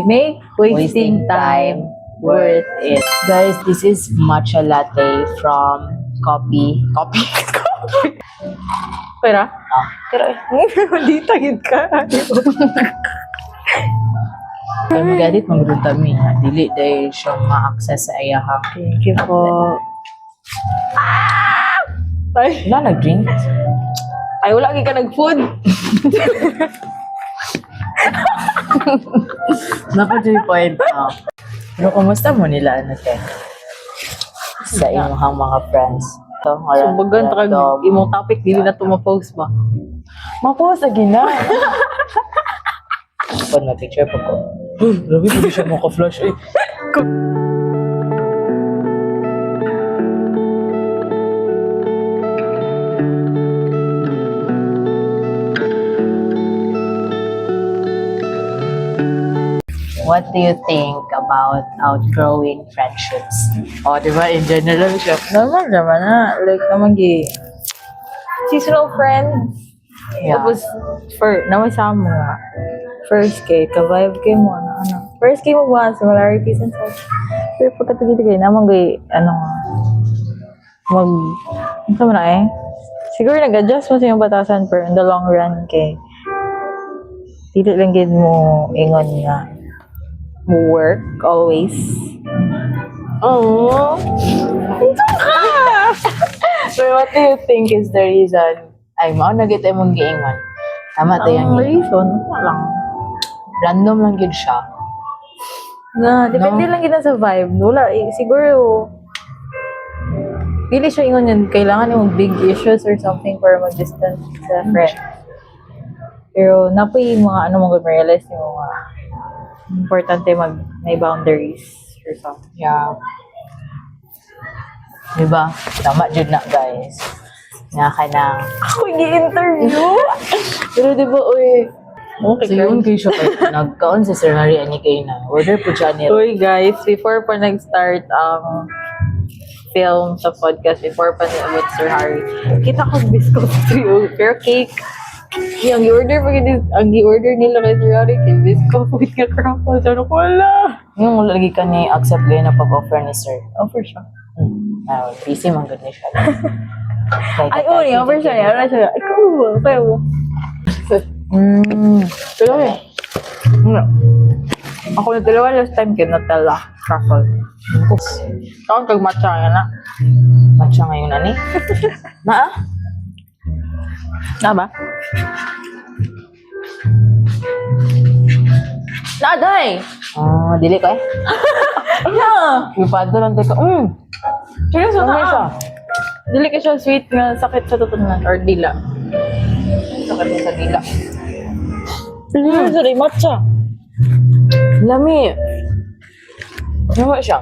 Make wasting time worth it. Guys, this is matcha latte from Coffee. Pera? Pero, hindi tagid ka. Kaya mag-edit, mag-ruta mi. Dili dahil siyang ma-access sa ayahang. Thank you po. Ay, Wala nag-drink? ay wala ka nag-food. Naka-joy point. Pero kumusta mo nila, ano, te? Sa inyong mga friends. So, bagan, takag imong topic, dili na ito ma-post ba? Ma-post lagi na. Pag may picture pa ko. Grabe, hindi siya maka-flash. Eh. What do you think about outgrowing friendships? Oh, di ba? In general siya. Normal naman na. Like, naman Seasonal friends. Yeah. Tapos, naman sa mo nga. First kay, ka-vibe kay mo, ano. First kay mo ba, similarities and such. Pero pagkatagay-tagay, naman kay, ano nga, ano mo na eh? Siguro nag-adjust mo sa iyong batasan, pero in the long run kay, dili lang gid mo ingon nga, mo work always. Oh. So what do you think is the reason? Ay, mao na kita mong giingon. Tama to Ang yung reason, wala lang. random lang yun siya. Depende lang kita sa vibe. Wala, siguro, pili siya ingon yun, kailangan yung big issues or something para mag-distance sa friend. Pero, napoy yung mga, mag-realize yung mga, importante may boundaries or something. Yeah. Diba? Tama dyan na, guys. Nga ka na. Ako i-interview? Pero diba, uy. Okay, So yun kayo siya kayo. Nagkaon sa Sir Harry ani kayo na. Order po siya niya. Uy guys, before pa nag-start ang film sa podcast, before pa ni Sir Harry, kita ko biscuit trio, pero cake. Yung i-order nila kay Sir Harry, kay biscuit with ka crackle. Ano ko wala? Yung lagi ka niya accept kayo na pag-offer ni Sir. Offer siya. Busy man good ni siya. Ay, offer siya niya. Wala siya. Ay, cool. Pero, pero ako na dalawa last time kay Nutella truffle. Ako kag-matcha nga na. Matcha ngayon ani. Na? Na ba? Naday! Dili ko eh. Yeah! Ipadto lang tayo. Seryoso Ano siya? na. Dili ka siya sweet nga sakit sa tutunan or dila. Sakit mo sa dila. Seryoso rin, matcha. Lami. Ano siya?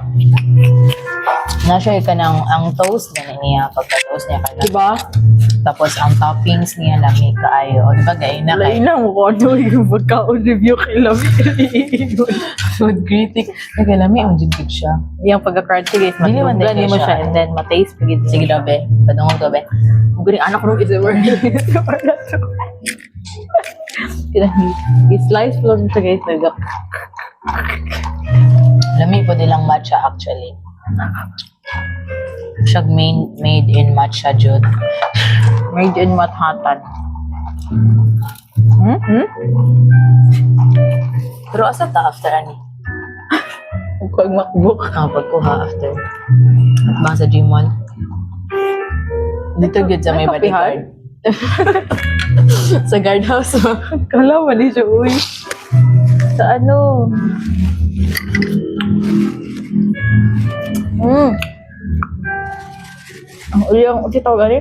Na-share ka ng ang toast na niya. Pagka-toast niya ka na. Diba? Tapos ang toppings niya lami kaayo. O diba gaya na kay Lain mo ko ano yung pagkaon review kay Lami. food critic. Kaya lami ang jud siya. Yung pagka-crunchy guys, Dili man matulungan din mo siya. siya and then mataste pagid. Sige dabe. Padungog dabe. Muguring anak nung isa word. I-slice lang siya guys. Lami po nilang matcha actually. Siya made in matcha jud. Made in Manhattan. Pero asa ta after ani? Huwag MacBook. Pagkuha after. At bang sa Gmall. Dito gud sa may May kapihan? bodyguard. Sa guardhouse. Kala mali siya, uy. Sa ano? Ang yung tawag ano?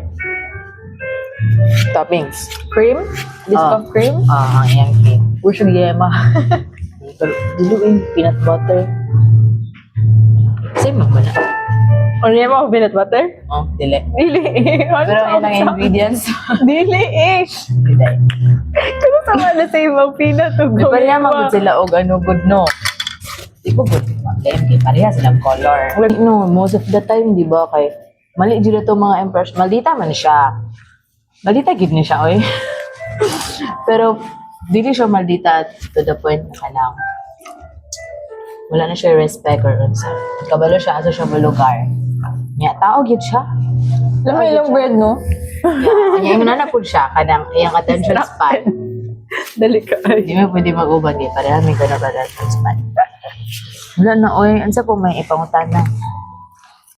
Toppings. Cream? Biscuit cream? Ang iyang cake. Uy, siyang yema. Pero dilo yung peanut butter. Same mo na. Ano yema o peanut butter? Dili. Dili eh. Ano Pero sa- yun ang ingredients. Dili eh. Dili. Kano sama na sa ibang peanut o Di ba niya magod sila og ano good no? Di ko good. Dahil pareha silang color. Like, no, most of the time, di ba, kay mali dito to mga impression. Maldita man siya. Maldita gid ni siya, oy. Pero, dili siya maldita to the point na kanang Wala na siya respect or unsa. Kabalo siya asa siya mo lugar. Nya tao gyud siya. Alam mo ilang bread, no? Nya imo na pud siya kanang iyang attention span. Dali ka. Di mo pwede mag-uban di pareha may kana attention span. Wala na oy, ansa po may ipangutana.